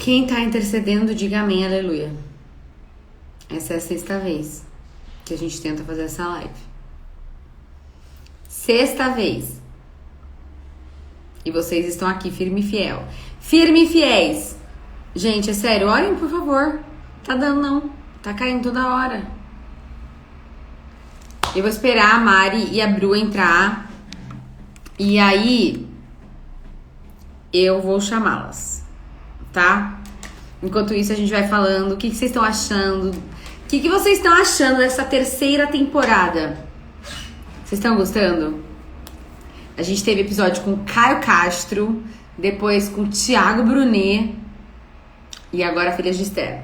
Quem tá intercedendo, diga amém, aleluia. Essa é a sexta vez que a gente tenta fazer essa live. Sexta vez. E vocês estão aqui, firme e fiel. Firme e fiéis. Gente, é sério, olhem, por favor. Tá dando não. Tá caindo toda hora. Eu vou esperar a Mari e a Bru entrar. E aí eu vou chamá-las, tá? Enquanto isso, a gente vai falando o que vocês estão achando. O que vocês estão achando dessa terceira temporada? Vocês estão gostando? A gente teve episódio com Caio Castro, depois com Thiago Brunet e agora Filhas de Esther.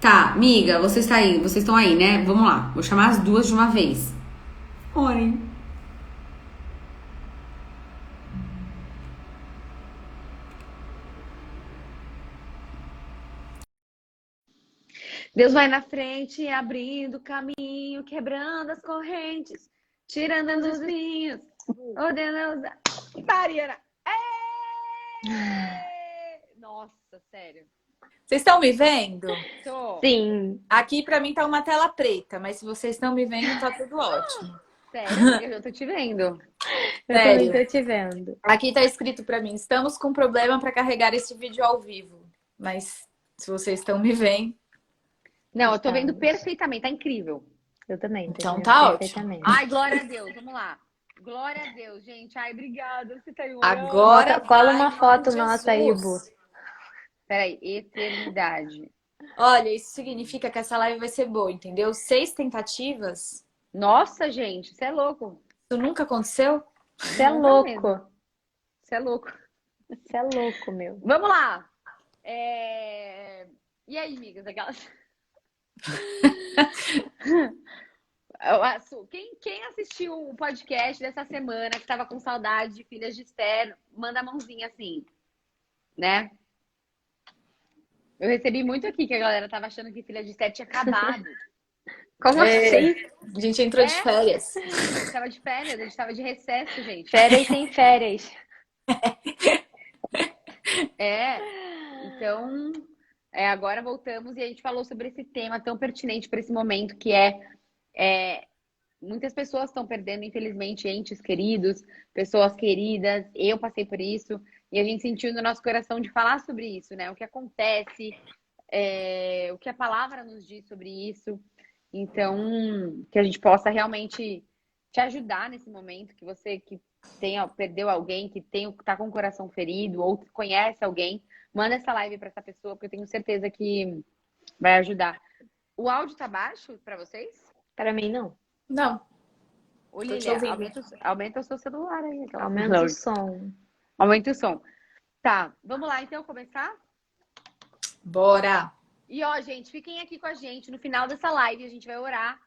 Tá, amiga, vocês estão aí, né? Vamos lá, vou chamar as duas de uma vez. Orem. Deus vai na frente, abrindo caminho, quebrando as correntes, tirando os espinhos, ordenando os... Mariana! Nossa, sério. Vocês estão me vendo? Tô. Sim. Aqui pra mim tá uma tela preta, mas se vocês estão me vendo, tá tudo ótimo. Sério, eu tô te vendo. Eu Sério. também tô te vendo. Aqui tá escrito pra mim, estamos com problema pra carregar esse vídeo ao vivo. Mas se vocês estão me vendo... Não, eu tô vendo perfeitamente, tá incrível. Eu também. tô Então vendo tá perfeitamente. Ai, glória a Deus, vamos lá. Glória a Deus, gente. Ai, obrigada. Você tá aí orando. Agora Cola vai, uma em foto nome de nossa aí, Jesus. Bu. Peraí, eternidade. Olha, isso significa que essa live vai ser boa, entendeu? 6 tentativas. Nossa, gente, você é louco. Isso nunca aconteceu? Você é Não tá mesmo. louco. Você é louco. Você é louco, meu. Vamos lá. E aí, amigas? Aquelas... Quem assistiu o podcast dessa semana, que estava com saudade de Filhas de Esther, manda a mãozinha assim, né? Eu recebi muito aqui que a galera tava achando que Filhas de Esther tinha acabado. Como assim? A gente entrou de férias. A gente tava de férias, a gente tava de recesso, gente. Férias sem férias. Então, agora voltamos e a gente falou sobre esse tema tão pertinente para esse momento que muitas pessoas estão perdendo, infelizmente, entes queridos, pessoas queridas. Eu passei por isso e a gente sentiu no nosso coração de falar sobre isso, né? O que acontece, o que a palavra nos diz sobre isso. Então, que a gente possa realmente te ajudar nesse momento, que você que perdeu alguém, que tá com o coração ferido ou que conhece alguém, manda essa live para essa pessoa, porque eu tenho certeza que vai ajudar. O áudio tá baixo para vocês? Para mim, não. Não. Ô, Tô te Lilia, ouvindo. aumenta o seu celular aí. Aumenta o som. Aumenta o som. Tá, vamos lá então começar? Bora. E ó, gente, fiquem aqui com a gente. No final dessa live, a gente vai orar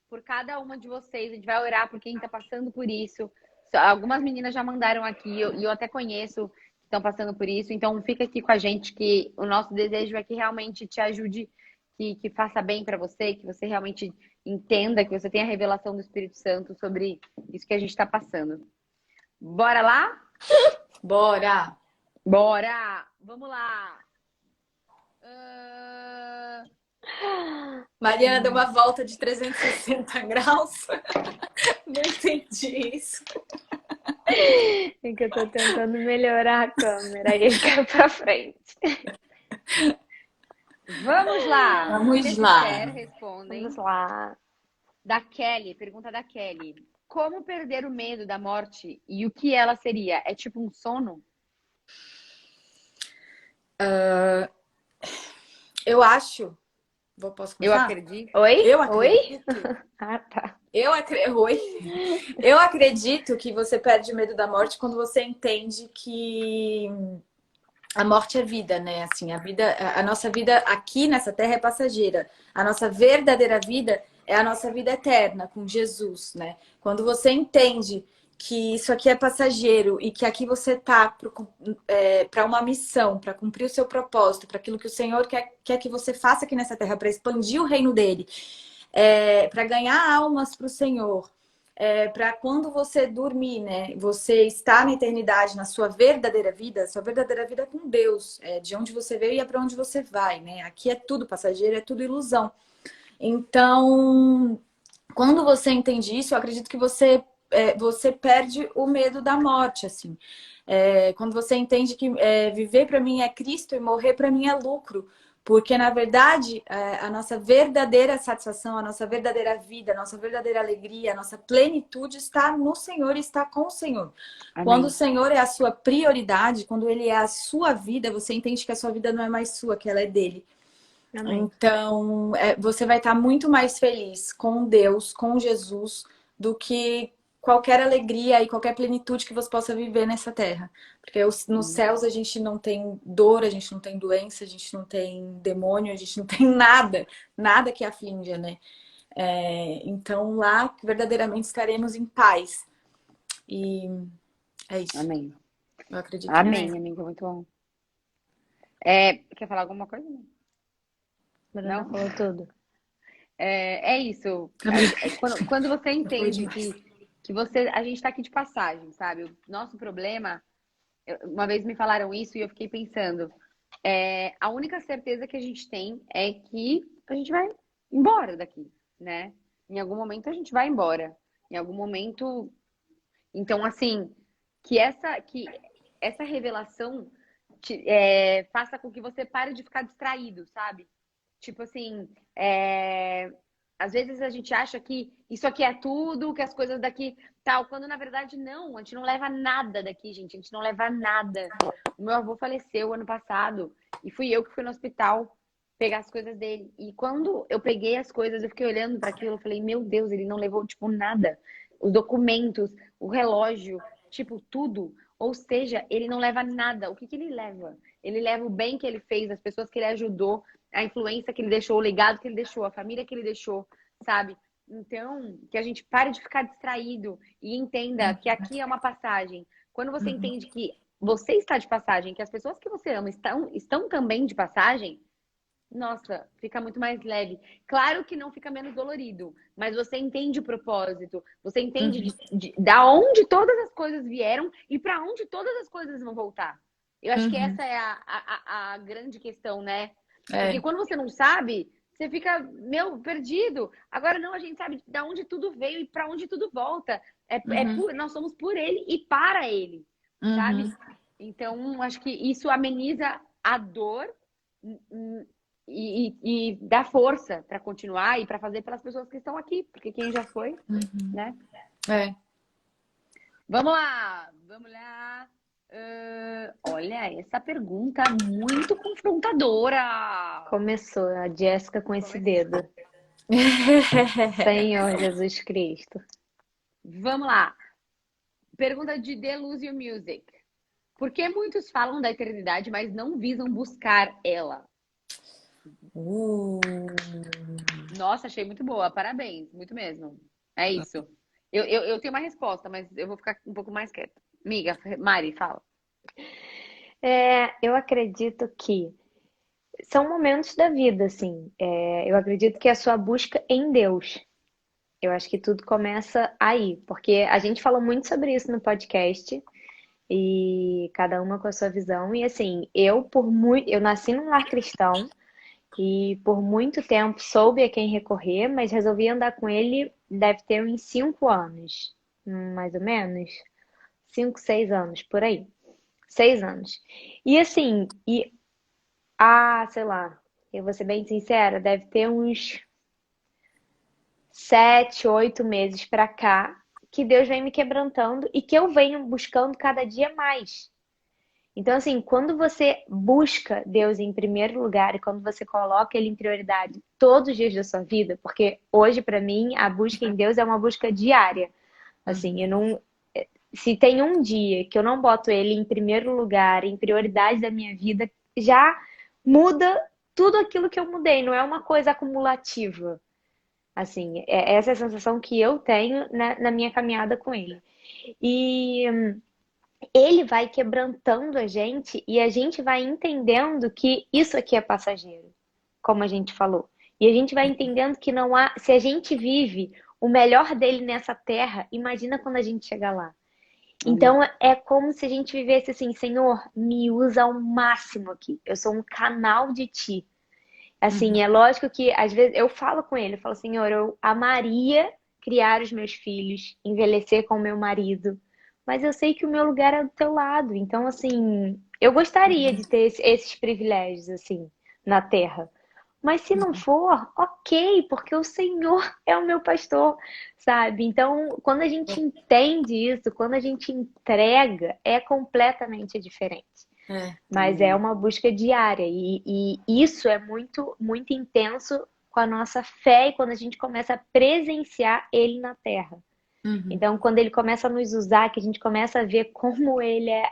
por cada uma de vocês. A gente vai orar por quem tá passando por isso. Algumas meninas já mandaram aqui, e eu até conheço que estão passando por isso. Então, fica aqui com a gente, que o nosso desejo é que realmente te ajude, que faça bem para você, que você realmente entenda, que você tenha a revelação do Espírito Santo sobre isso que a gente está passando. Bora lá? Bora. Bora! Vamos lá! Mariana deu uma volta de 360 graus. Não entendi isso. É que eu tô tentando melhorar a câmera e ele caiu pra frente. Vamos lá! Vamos lá. Respondem. Vamos lá. Da Kelly, pergunta da Kelly. Como perder o medo da morte e o que ela seria? É tipo um sono? Eu acho. Posso começar? Eu acredito. Oi? Eu Oi? acredito. Ah, tá. Oi. Eu acredito que você perde o medo da morte quando você entende que a morte é vida, né? Assim, a nossa vida aqui nessa terra é passageira. A nossa verdadeira vida é a nossa vida eterna com Jesus, né? Quando você entende que isso aqui é passageiro e que aqui você tá para uma missão, para cumprir o seu propósito, para aquilo que o Senhor quer que você faça aqui nessa terra, para expandir o reino dele, para ganhar almas para o Senhor, para quando você dormir, né? Você está na eternidade, na sua verdadeira vida é com Deus, é de onde você veio e é para onde você vai, né? Aqui é tudo passageiro, é tudo ilusão. Então, quando você entende isso, eu acredito que você perde o medo da morte, assim. Quando você entende que viver para mim é Cristo e morrer para mim é lucro. Porque, na verdade, a nossa verdadeira satisfação, a nossa verdadeira vida, a nossa verdadeira alegria, a nossa plenitude está no Senhor e está com o Senhor. Quando o Amém. Senhor é a sua prioridade, quando Ele é a sua vida, você entende que a sua vida não é mais sua, que ela é dele. Amém. Então, você vai estar muito mais feliz com Deus, com Jesus, do que qualquer alegria e qualquer plenitude que você possa viver nessa terra. Porque nos céus a gente não tem dor, a gente não tem doença, a gente não tem demônio, a gente não tem nada, nada que aflige, né? Então lá verdadeiramente estaremos em paz. E é isso. Amém. Eu acredito Amém, nisso. amiga, muito bom. Quer falar alguma coisa? Bruna Não? falou tudo. É isso. Quando você entende que a gente está aqui de passagem, sabe? O nosso problema, uma vez me falaram isso e eu fiquei pensando, a única certeza que a gente tem é que a gente vai embora daqui, né? Em algum momento a gente vai embora. Em algum momento. Então, assim, que essa revelação faça com que você pare de ficar distraído, sabe? Tipo assim, às vezes a gente acha que isso aqui é tudo, que as coisas daqui tal, quando na verdade não, a gente não leva nada daqui, gente, a gente não leva nada. O meu avô faleceu ano passado e fui eu que fui no hospital pegar as coisas dele. E quando eu peguei as coisas, eu fiquei olhando para aquilo, eu falei, meu Deus, ele não levou, tipo, nada. Os documentos, o relógio, tipo, tudo. Ou seja, ele não leva nada. O que ele leva? Ele leva o bem que ele fez, as pessoas que ele ajudou, a influência que ele deixou, o legado que ele deixou, a família que ele deixou, sabe? Então, que a gente pare de ficar distraído e entenda que aqui é uma passagem. Quando você entende que você está de passagem, que as pessoas que você ama estão também de passagem, nossa, fica muito mais leve. Claro que não fica menos dolorido, mas você entende o propósito, você entende da onde todas as coisas vieram e para onde todas as coisas vão voltar. Eu acho que essa é a grande questão, né? Porque quando você não sabe, você fica, perdido. Agora não, a gente sabe de onde tudo veio e para onde tudo volta. Nós somos por ele e para ele, sabe? Então, acho que isso ameniza a dor e dá força para continuar e para fazer pelas pessoas que estão aqui, porque quem já foi, né? Vamos lá. Olha, essa pergunta muito confrontadora. Começou a Jéssica com esse dedo. Senhor Jesus Cristo. Vamos lá. Pergunta de Delusion Music. Por que muitos falam da eternidade, mas não visam buscar ela? Nossa, achei muito boa. Parabéns, muito mesmo. É isso. Eu tenho uma resposta, mas eu vou ficar um pouco mais quieta. Amiga, Mari, fala. Eu acredito que são momentos da vida, assim. Eu acredito que é a sua busca em Deus. Eu acho que tudo começa aí, porque a gente falou muito sobre isso no podcast e cada uma com a sua visão. E assim, eu nasci num lar cristão e por muito tempo soube a quem recorrer, mas resolvi andar com ele, deve ter uns 5 anos, mais ou menos. 5, 6 anos, por aí. 6 anos. E assim, sei lá, eu vou ser bem sincera, deve ter uns 7, 8 meses pra cá que Deus vem me quebrantando e que eu venho buscando cada dia mais. Então, assim, quando você busca Deus em primeiro lugar e quando você coloca Ele em prioridade todos os dias da sua vida, porque hoje, pra mim, a busca em Deus é uma busca diária. Assim, se tem um dia que eu não boto Ele em primeiro lugar, em prioridade da minha vida, já muda tudo aquilo que eu mudei, não é uma coisa acumulativa. Assim, essa é a sensação que eu tenho na minha caminhada com Ele. E Ele vai quebrantando a gente e a gente vai entendendo que isso aqui é passageiro, como a gente falou. E a gente vai entendendo que não há, se a gente vive o melhor dele nessa terra, imagina quando a gente chegar lá. Então é como se a gente vivesse assim, Senhor, me usa ao máximo aqui. Eu sou um canal de ti. Assim, é lógico que às vezes eu falo com ele, eu falo, Senhor, eu amaria criar os meus filhos, envelhecer com o meu marido, mas eu sei que o meu lugar é do teu lado. Então, assim, eu gostaria de ter esses privilégios, assim, na terra. Mas se não for, ok, porque o Senhor é o meu pastor, sabe? Então, quando a gente entende isso, quando a gente entrega, é completamente diferente. É. Mas é uma busca diária e isso é muito, muito intenso com a nossa fé e quando a gente começa a presenciar Ele na Terra. Então, quando Ele começa a nos usar, que a gente começa a ver como Ele é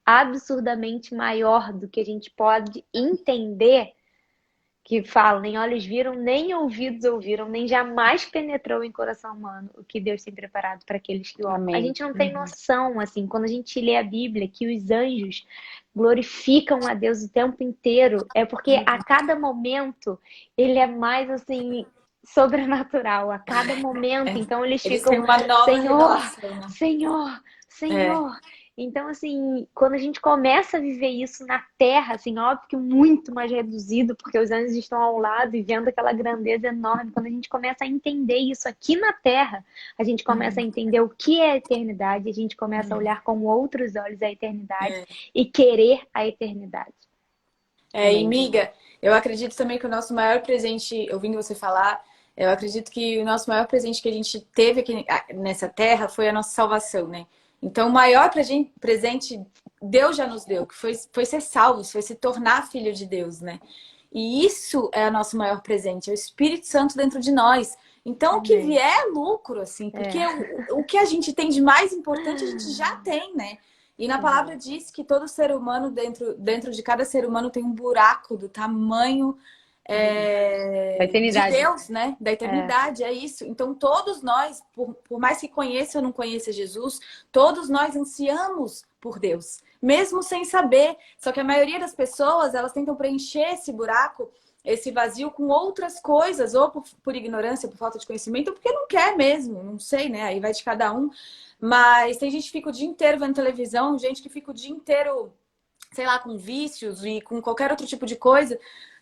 absurdamente maior do que a gente pode entender, que falam, nem olhos viram, nem ouvidos ouviram, nem jamais penetrou em coração humano o que Deus tem preparado para aqueles que o amam. A Amém. gente não tem noção, assim, quando a gente lê a Bíblia, que os anjos glorificam a Deus o tempo inteiro, é porque a cada momento ele é mais, assim, sobrenatural, a cada momento. Então eles Eles ficam, têm uma nova Senhor, revelação, né? Senhor, Senhor. Então, assim, quando a gente começa a viver isso na Terra, assim, óbvio que muito mais reduzido, porque os anjos estão ao lado e vendo aquela grandeza enorme. Quando a gente começa a entender isso aqui na Terra, a gente começa a entender o que é a eternidade, a gente começa a olhar com outros olhos a eternidade e querer a eternidade. E miga, eu acredito também que o nosso maior presente, ouvindo você falar, eu acredito que o nosso maior presente que a gente teve aqui nessa terra foi a nossa salvação, né? Então, o maior presente Deus já nos deu, que foi ser salvos, foi se tornar filho de Deus, né? E isso é o nosso maior presente, é o Espírito Santo dentro de nós. Então, o que vier é lucro, assim, porque o que a gente tem de mais importante a gente já tem, né? E na palavra diz que todo ser humano, dentro de cada ser humano, tem um buraco do tamanho Da eternidade. de Deus, né? Da eternidade, é isso. Então, todos nós, por mais que conheça ou não conheça Jesus, todos nós ansiamos por Deus, mesmo sem saber. Só que a maioria das pessoas, elas tentam preencher esse buraco, esse vazio com outras coisas, ou por ignorância, por falta de conhecimento, ou porque não quer mesmo, não sei, né? Aí vai de cada um. Mas tem gente que fica o dia inteiro vendo televisão, gente que fica o dia inteiro, sei lá, com vícios e com qualquer outro tipo de coisa,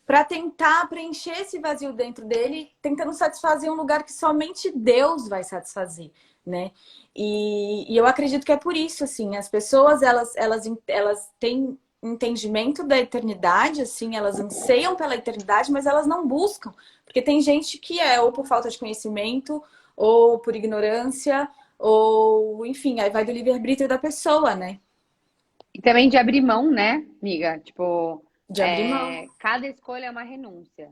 para tentar preencher esse vazio dentro dele, tentando satisfazer um lugar que somente Deus vai satisfazer, né? E eu acredito que é por isso, assim, as pessoas, elas têm entendimento da eternidade, assim, elas anseiam pela eternidade, mas elas não buscam, porque tem gente que ou por falta de conhecimento, ou por ignorância, ou, enfim, aí vai do livre-arbítrio da pessoa, né? E também de abrir mão, né, amiga? Tipo, De abrir mão. cada escolha é uma renúncia.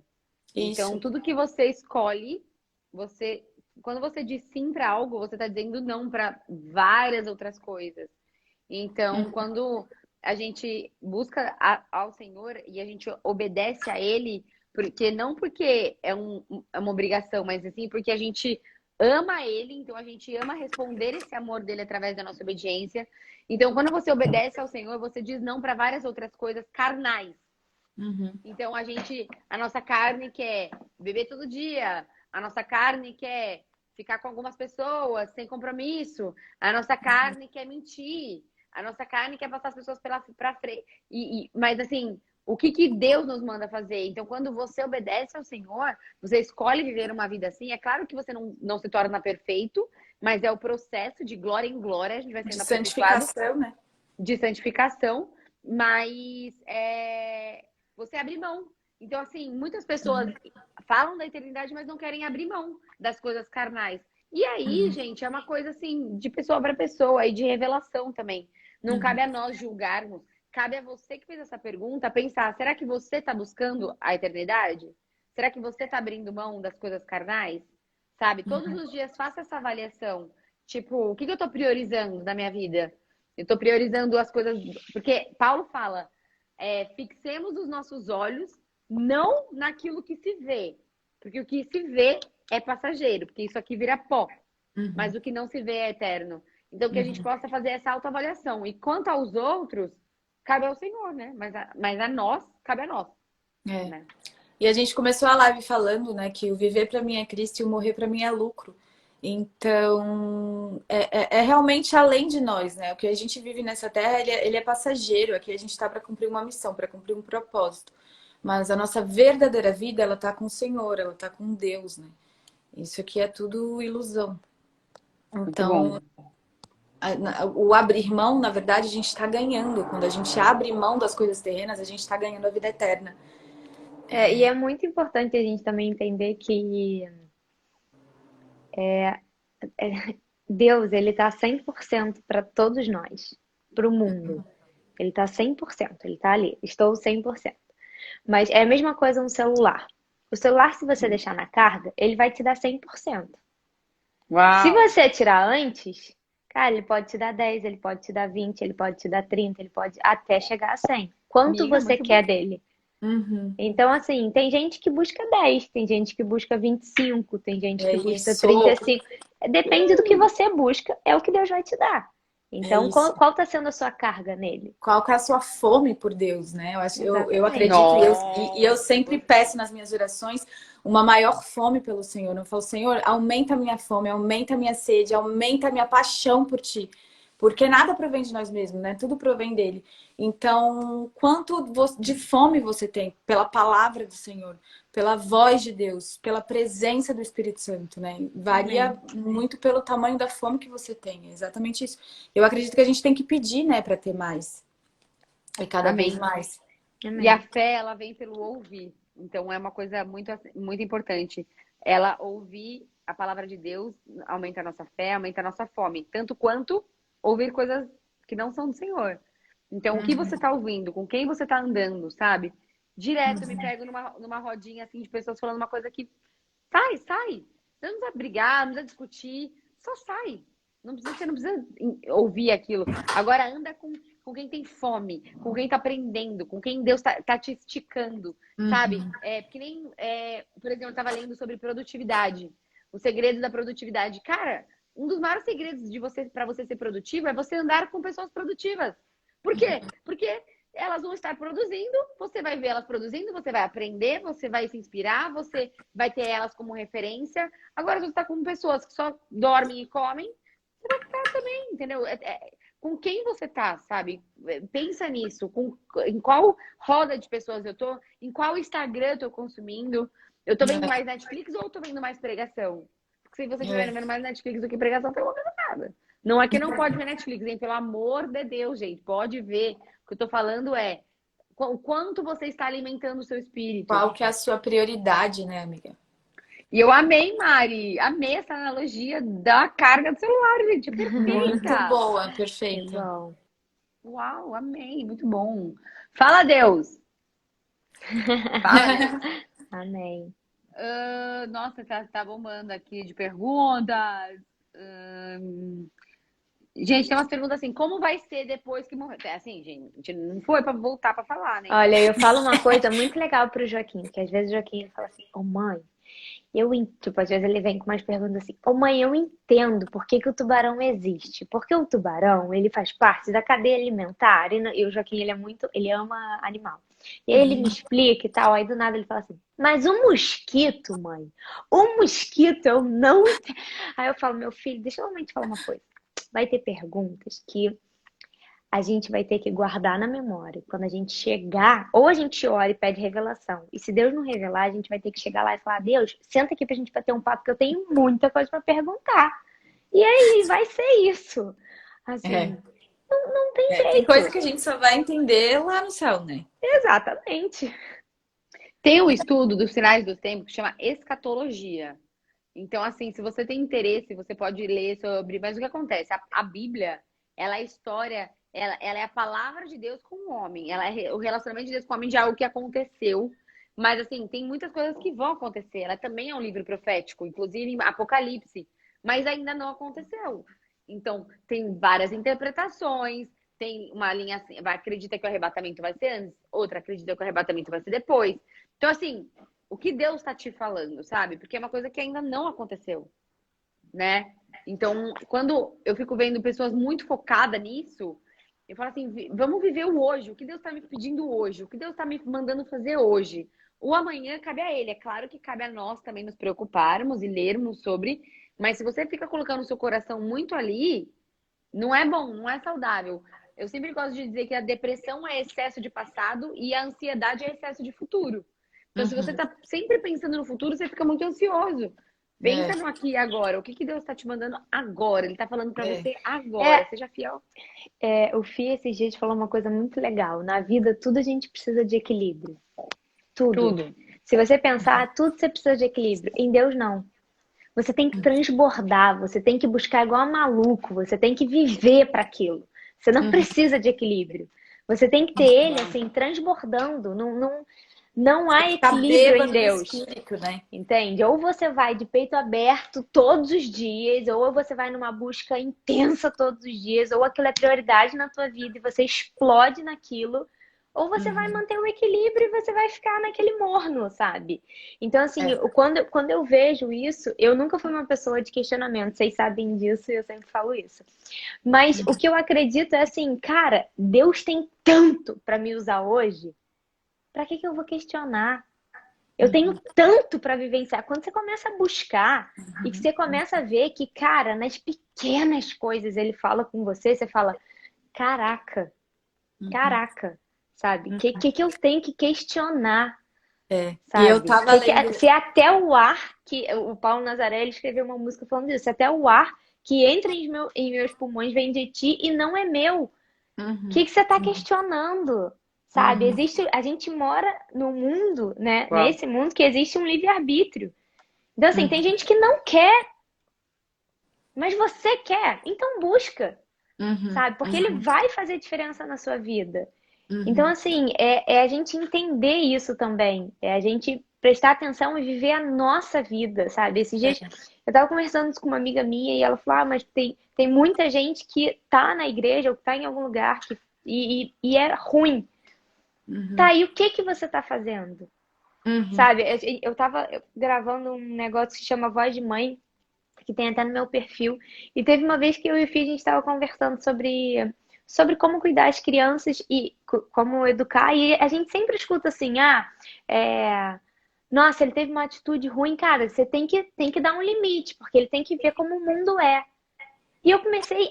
Isso. Então, tudo que você escolhe, quando você diz sim para algo, você está dizendo não para várias outras coisas. Então, quando a gente busca ao Senhor e a gente obedece a Ele, não porque é uma obrigação, mas assim, porque a gente ama Ele, então a gente ama responder esse amor dele através da nossa obediência. Então, quando você obedece ao Senhor, você diz não para várias outras coisas carnais. Então, a nossa carne quer beber todo dia, a nossa carne quer ficar com algumas pessoas sem compromisso, a nossa carne quer mentir, a nossa carne quer passar as pessoas para frente. Mas assim, o que Deus nos manda fazer? Então, quando você obedece ao Senhor, você escolhe viver uma vida assim. É claro que você não se torna perfeito, mas é o processo de glória em glória. A gente vai sendo De santificação, né? De santificação, mas você abre mão. Então, assim, muitas pessoas falam da eternidade, mas não querem abrir mão das coisas carnais. E aí, gente, é uma coisa assim, de pessoa para pessoa e de revelação também. Não cabe a nós julgarmos. Cabe a você que fez essa pergunta pensar, será que você está buscando a eternidade? Será que você está abrindo mão das coisas carnais? Sabe? Todos os dias faça essa avaliação. Tipo, o que eu estou priorizando na minha vida? Eu estou priorizando as coisas... Porque Paulo fala, fixemos os nossos olhos não naquilo que se vê. Porque o que se vê é passageiro, porque isso aqui vira pó. Mas o que não se vê é eterno. Então, que a gente possa fazer essa autoavaliação. E quanto aos outros, cabe ao Senhor, né? Mas a nós, cabe a nós. Né? E a gente começou a live falando, né, que o viver para mim é Cristo e o morrer para mim é lucro. Então, é realmente além de nós, né? O que a gente vive nessa terra, ele é passageiro. Aqui a gente está para cumprir uma missão, para cumprir um propósito. Mas a nossa verdadeira vida, ela tá com o Senhor, ela tá com Deus, né? Isso aqui é tudo ilusão. Muito Então, bom. o abrir mão, na verdade, a gente está ganhando. Quando a gente abre mão das coisas terrenas, a gente está ganhando a vida eterna. E é muito importante a gente também entender que Deus, ele tá 100% para todos nós, para o mundo. Ele tá 100%, ele tá ali. Estou 100%. Mas é a mesma coisa um celular. O celular, se você deixar na carga, ele vai te dar 100%. Se Uau! você tirar antes, cara, ele pode te dar 10, ele pode te dar 20, ele pode te dar 30, ele pode até chegar a 100. Quanto Amiga, você muito bom. quer dele? Uhum. Então, assim, tem gente que busca 10, tem gente que busca 25, tem gente que É busca isso. 35. Depende do que você busca, é o que Deus vai te dar. É Então, isso. qual tá sendo a sua carga nele? Qual que é a sua fome por Deus, né? Eu Exatamente. acredito e eu Nossa, sempre peço nas minhas orações uma maior fome pelo Senhor. Eu falo, Senhor, aumenta a minha fome, aumenta a minha sede, aumenta a minha paixão por Ti. Porque nada provém de nós mesmos, né? Tudo provém dele. Então, quanto de fome você tem pela palavra do Senhor, pela voz de Deus, pela presença do Espírito Santo, né? Varia Amém. muito pelo tamanho da fome que você tem. É exatamente isso. Eu acredito que a gente tem que pedir, né, para ter mais. E cada vez amém. mais. E a Amém. fé, ela vem pelo ouvir. Então, é uma coisa muito importante. Ela ouvir a palavra de Deus aumenta a nossa fé, aumenta a nossa fome. Tanto quanto ouvir coisas que não são do Senhor. Então, o que você tá ouvindo? Com quem você tá andando, sabe? Direto eu me pego numa rodinha, assim, de pessoas falando uma coisa que... Sai, sai! Você não precisa brigar, não precisa discutir. Só sai. Você não precisa ouvir aquilo. Agora anda com quem tem fome, com quem tá aprendendo, com quem Deus tá te esticando, sabe? Porque nem, por exemplo, eu tava lendo sobre produtividade. O segredo da produtividade. Cara, um dos maiores segredos de você para você ser produtivo é você andar com pessoas produtivas. Por quê? Porque elas vão estar produzindo, você vai ver elas produzindo, você vai aprender, você vai se inspirar, você vai ter elas como referência. Agora, se você está com pessoas que só dormem e comem, você vai ficar também, entendeu? Com quem você tá, sabe? Pensa nisso. Em qual roda de pessoas eu tô? Em qual Instagram eu tô consumindo? Eu tô vendo mais Netflix ou eu tô vendo mais pregação? Porque se você estiver vendo mais Netflix do que pregação, pelo menos nada. Não é que não pode ver Netflix, hein? Pelo amor de Deus, gente. Pode ver. O que eu tô falando é o quanto você está alimentando o seu espírito. Qual que é a sua prioridade, né, amiga? E eu amei, Mari. Amei essa analogia da carga do celular, gente. É Muito perfeita. boa, Que perfeita. bom. Uau, amei. Muito bom. Fala, Deus. Fala, Deus. Amém. Nossa, tá bombando aqui de perguntas. Gente, tem umas perguntas assim, como vai ser depois que morrer? Assim, gente, não foi pra voltar pra falar, né? Olha, eu falo uma coisa muito legal pro Joaquim, que às vezes o Joaquim ele fala assim, ô mãe, tipo, às vezes ele vem com umas perguntas assim, ô mãe, eu entendo por que que o tubarão existe. Porque o tubarão, ele faz parte da cadeia alimentar, e o Joaquim, ele ama animal. E aí ele me explica e tal, aí do nada ele fala assim, mas o mosquito, mãe, o mosquito eu não entendo. Aí eu falo, meu filho, deixa eu realmente falar uma coisa. Vai ter perguntas que a gente vai ter que guardar na memória. Quando a gente chegar, ou a gente ora e pede revelação. E se Deus não revelar, a gente vai ter que chegar lá e falar: Deus, senta aqui pra gente bater um papo, que eu tenho muita coisa pra perguntar. E aí, vai ser isso. Assim, não tem Tem jeito. coisa que a gente só vai entender lá no céu, né? Exatamente. Tem um estudo dos sinais dos tempos que chama escatologia. Então, assim, se você tem interesse, você pode ler sobre. Mas o que acontece? A Bíblia, ela é história, ela é a palavra de Deus com o homem. Ela é o relacionamento de Deus com o homem de algo que aconteceu. Mas, assim, tem muitas coisas que vão acontecer. Ela também é um livro profético, inclusive Apocalipse. Mas ainda não aconteceu. Então, tem várias interpretações. Tem uma linha assim, acredita que o arrebatamento vai ser antes, outra acredita que o arrebatamento vai ser depois. Então, assim, o que Deus está te falando, sabe? Porque é uma coisa que ainda não aconteceu, né? Então, quando eu fico vendo pessoas muito focadas nisso, eu falo assim, vamos viver o hoje, o que Deus está me pedindo hoje, o que Deus está me mandando fazer hoje, O amanhã cabe a ele. É claro que cabe a nós também nos preocuparmos e lermos sobre, mas se você fica colocando o seu coração muito ali, não é bom, não é saudável. Eu sempre gosto de dizer que a depressão é excesso de passado e a ansiedade é excesso de futuro. Então, se você tá sempre pensando no futuro, você fica muito ansioso. Pensa no aqui e agora. O que Deus está te mandando agora? Ele está falando para você agora. Seja fiel. O Fih esses dias falou uma coisa muito legal. Na vida, tudo a gente precisa de equilíbrio. Tudo. Se você pensar, tudo você precisa de equilíbrio. Em Deus, não. Você tem que transbordar, você tem que buscar igual maluco, você tem que viver para aquilo. Você não precisa de equilíbrio. Você tem que ter ele assim, transbordando. Não há equilíbrio em Deus. Espírito, né? Entende? Ou você vai de peito aberto todos os dias, ou você vai numa busca intensa todos os dias, ou aquilo é prioridade na tua vida e você explode naquilo. Ou você vai manter o equilíbrio e você vai ficar naquele morno, sabe? Então, assim, quando eu vejo isso, eu nunca fui uma pessoa de questionamento. Vocês sabem disso e eu sempre falo isso. Mas o que eu acredito é assim, cara, Deus tem tanto para me usar hoje. Para que eu vou questionar? Eu tenho tanto para vivenciar. Quando você começa a buscar e que você começa a ver que, cara, nas pequenas coisas ele fala com você, você fala, caraca. Sabe? O que eu tenho que questionar? Sabe? E eu tava lendo... Se até o ar, que o Paulo Nazaré ele escreveu uma música falando disso, se até o ar que entra em meus pulmões vem de ti e não é meu. O que você está questionando? Sabe? A gente mora no mundo, né? Nesse mundo que existe um livre-arbítrio. Então, assim, tem gente que não quer, mas você quer, então busca. Sabe? Porque ele vai fazer diferença na sua vida. Então, assim, é a gente entender isso também. É a gente prestar atenção e viver a nossa vida, sabe? Esses dias eu tava conversando com uma amiga minha e ela falou, mas tem muita gente que tá na igreja ou que tá em algum lugar e é ruim. Tá, e o que você tá fazendo? Sabe? Eu tava gravando um negócio que se chama Voz de Mãe, que tem até no meu perfil. E teve uma vez que eu e o Fih, a gente tava conversando sobre como cuidar das crianças e como educar. E a gente sempre escuta assim, nossa, ele teve uma atitude ruim. Cara, você tem que dar um limite, porque ele tem que ver como o mundo é. E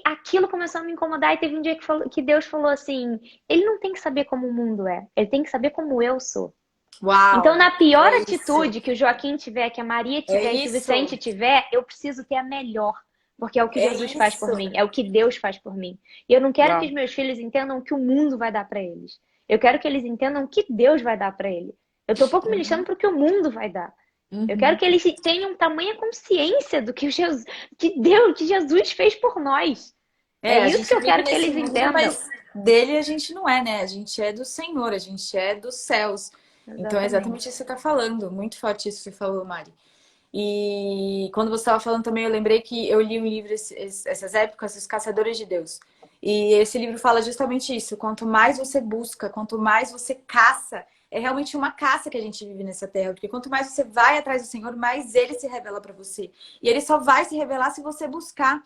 aquilo começou a me incomodar e teve um dia que Deus falou assim, ele não tem que saber como o mundo é, ele tem que saber como eu sou. Uau, então, na pior atitude que o Joaquim tiver, que a Maria tiver, que o Vicente tiver, eu preciso ter a melhor. Porque é o que Jesus faz por mim, é o que Deus faz por mim. E eu não quero que os meus filhos entendam o que o mundo vai dar para eles. Eu quero que eles entendam o que Deus vai dar para eles. Eu tô pouco me lixando pro que o mundo vai dar. Eu quero que eles tenham tamanha consciência do que Jesus fez por nós. É isso que eu quero que eles entendam. Mas dele a gente não é, né? A gente é do Senhor, a gente é dos céus. Exatamente. Então é exatamente isso que você está falando. Muito forte isso que você falou, Mari. E quando você estava falando também, eu lembrei que eu li um livro essas épocas, Os Caçadores de Deus. E esse livro fala justamente isso. Quanto mais você busca, quanto mais você caça, é realmente uma caça que a gente vive nessa terra. Porque quanto mais você vai atrás do Senhor, mais Ele se revela para você. E Ele só vai se revelar se você buscar.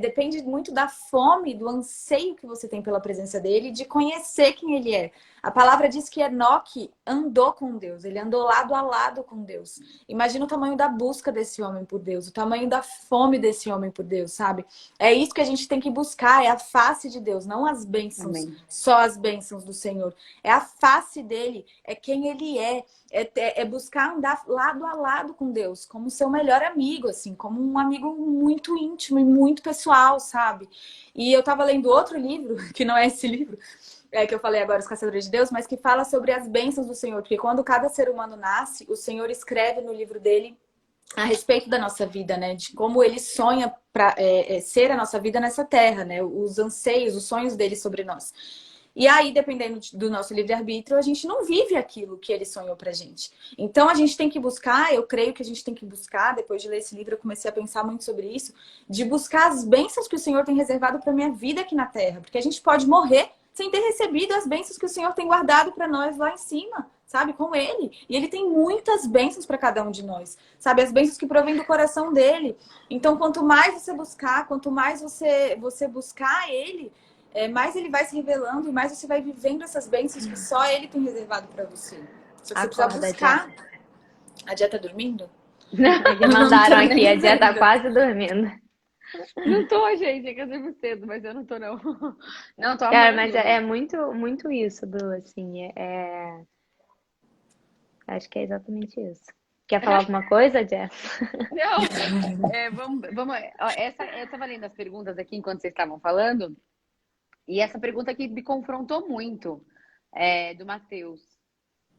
Depende muito da fome, do anseio que você tem pela presença dEle, de conhecer quem Ele é. A palavra diz que Enoque andou com Deus. Ele andou lado a lado com Deus. Imagina o tamanho da busca desse homem por Deus. O tamanho da fome desse homem por Deus, sabe? É isso que a gente tem que buscar. É a face de Deus, não as bênçãos. Amém. Só as bênçãos do Senhor. É a face dele. É quem ele é. É buscar andar lado a lado com Deus. Como seu melhor amigo, assim. Como um amigo muito íntimo e muito pessoal, sabe? E eu tava lendo outro livro, que não é esse livro, que eu falei agora, Os Caçadores de Deus, mas que fala sobre as bênçãos do Senhor. Porque quando cada ser humano nasce, o Senhor escreve no livro dele a respeito da nossa vida, né? De como ele sonha para ser a nossa vida nessa terra, né? Os anseios, os sonhos dele sobre nós. E aí, dependendo do nosso livre-arbítrio, a gente não vive aquilo que ele sonhou pra gente. Então, a gente tem que buscar, eu creio que a gente tem que buscar, depois de ler esse livro, eu comecei a pensar muito sobre isso, de buscar as bênçãos que o Senhor tem reservado pra minha vida aqui na terra. Porque a gente pode morrer sem ter recebido as bênçãos que o Senhor tem guardado para nós lá em cima, sabe? Com Ele. E Ele tem muitas bênçãos para cada um de nós, sabe? As bênçãos que provêm do coração dele. Então, quanto mais você buscar, quanto mais você buscar Ele, mais Ele vai se revelando e mais você vai vivendo essas bênçãos que só Ele tem reservado para você, Só que você precisa Acorda, buscar. A Jé tá dormindo? Me Não mandaram tô aqui, nem a Jé tá vendo. quase dormindo. Não tô, gente, é que eu durmo cedo, mas eu não tô, não. Não, tô Cara, amando mas dormir. é muito, muito isso, do assim, acho que é exatamente isso. Quer falar alguma coisa, Jé? Não, vamos, ó, eu tava lendo as perguntas aqui enquanto vocês estavam falando, e essa pergunta aqui me confrontou muito, do Matheus.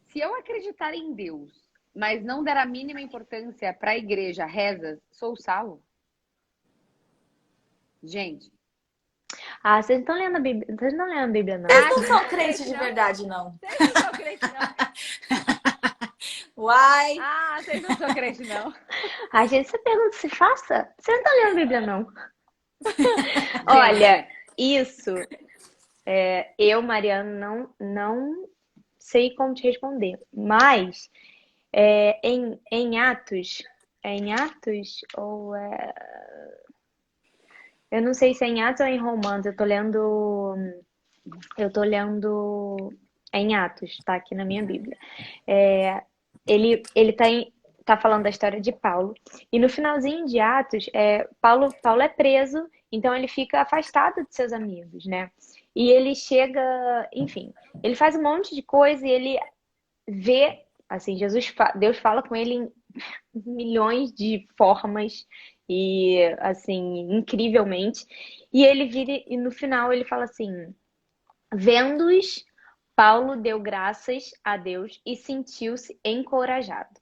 Se eu acreditar em Deus, mas não der a mínima importância para a igreja, rezas, sou salvo? Gente, Ah, vocês não estão lendo a Bíblia, vocês não lendo a Bíblia, não. Vocês não vocês são são crentes crente, de não? verdade, não. Vocês não são crente, não? Uai! Ah, vocês não são crente, não. A gente se pergunta se faça. Vocês não estão lendo a Bíblia, não. Olha, isso, eu, Mariana, não sei como te responder. Mas em Atos, é em Atos ou eu não sei se é em Atos ou em Romanos. Eu tô lendo em Atos, tá aqui na minha Bíblia. Ele tá falando da história de Paulo. E no finalzinho de Atos, Paulo é preso, então ele fica afastado de seus amigos, né? E ele chega, enfim, ele faz um monte de coisa e ele vê, assim, Deus fala com ele em milhões de formas e, assim, incrivelmente. E ele vira, e no final ele fala assim: vendo-os, Paulo deu graças a Deus e sentiu-se encorajado.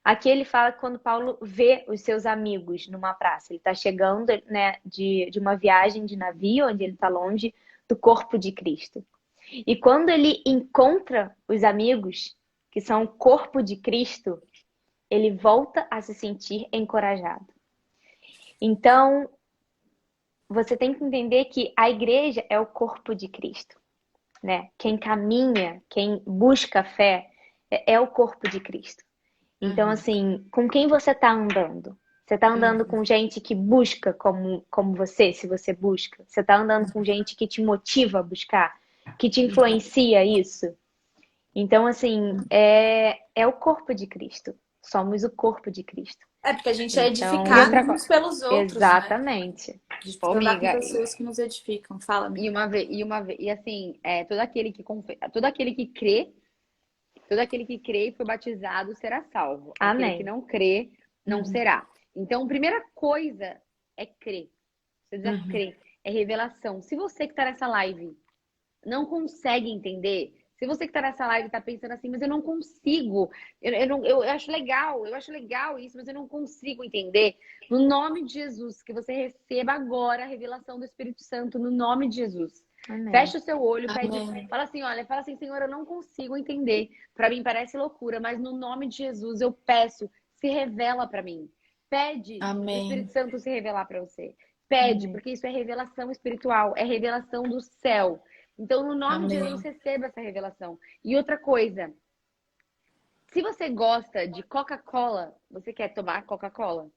Aqui ele fala que quando Paulo vê os seus amigos numa praça, ele está chegando, né, de uma viagem de navio, onde ele está longe do corpo de Cristo. E quando ele encontra os amigos, que são o corpo de Cristo, ele volta a se sentir encorajado. Então, você tem que entender que a igreja é o corpo de Cristo, né? Quem caminha, quem busca a fé, é o corpo de Cristo. Então, assim, com quem você está andando? Você está andando com gente que busca como você, se você busca? Você está andando com gente que te motiva a buscar? Que te influencia isso? Então, assim, é o corpo de Cristo. Somos o corpo de Cristo. É porque a gente é Então, edificado uns pelos outros, né? exatamente. A gente precisa andar com pessoas que nos edificam. Fala, amiga. E assim, todo aquele que crê e foi batizado será salvo. Amém. Aquele que não crê, não será. Então, a primeira coisa é crer. Você precisa crer. É revelação. Se você que está nessa live não consegue entender, se você que está nessa live está pensando assim, mas eu não consigo, eu acho legal isso, mas eu não consigo entender, no nome de Jesus, que você receba agora a revelação do Espírito Santo, no nome de Jesus. Amém. Fecha o seu olho, Amém. pede, fala assim, Senhor, eu não consigo entender. Para mim parece loucura, mas no nome de Jesus eu peço, se revela para mim. Pede Amém. o Espírito Santo se revelar para você. Pede, Amém. porque isso é revelação espiritual, é revelação do céu. Então, no nome de Amém. Jesus, receba essa revelação. E outra coisa, se você gosta de Coca-Cola, você quer tomar Coca-Cola?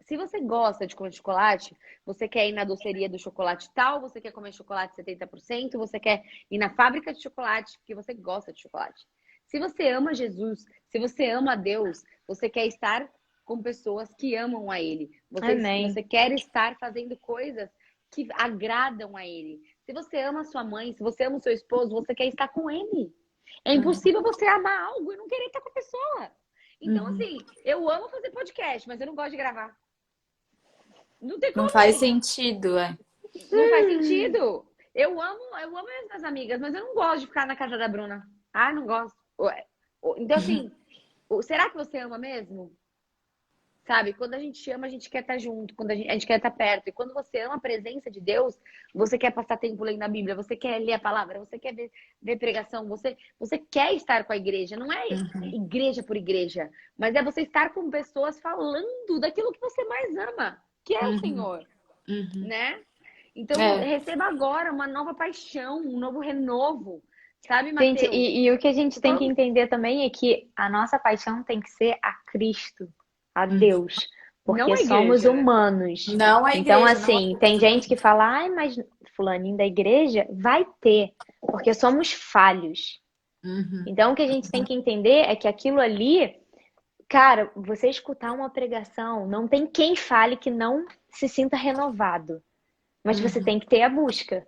Se você gosta de comer chocolate, você quer ir na doceria do chocolate tal, você quer comer chocolate 70%, você quer ir na fábrica de chocolate, porque você gosta de chocolate. Se você ama Jesus, se você ama a Deus, você quer estar com pessoas que amam a Ele. Amém. Você quer estar fazendo coisas que agradam a Ele. Se você ama a sua mãe, se você ama o seu esposo, você quer estar com ele. É impossível você amar algo e não querer estar com a pessoa. Então, assim, eu amo fazer podcast, mas eu não gosto de gravar. Não tem como. Não faz sentido, Não faz sentido. Eu amo as minhas amigas, mas eu não gosto de ficar na casa da Bruna. Ah, não gosto. Então, assim, será que você ama mesmo? Sabe? Quando a gente ama, a gente quer estar junto, quando a gente quer estar perto. E quando você ama a presença de Deus, você quer passar tempo lendo a Bíblia, você quer ler a palavra, você quer ver pregação, você quer estar com a igreja. Não é igreja por igreja, mas é você estar com pessoas falando daquilo que você mais ama, que é o Senhor, né? Então, receba agora uma nova paixão, um novo renovo. Sabe, Mateus? Gente, e o que a gente tem que entender também é que a nossa paixão tem que ser a Cristo, a Deus, porque Não a igreja, somos né? humanos. Não a igreja. Então, não assim, a tem cultura. gente que fala, ai, mas fulaninho da igreja vai ter, porque somos falhos. Uhum. Então, o que a gente tem que entender é que aquilo ali, cara, você escutar uma pregação, não tem quem fale que não se sinta renovado. Mas você Uhum. tem que ter a busca.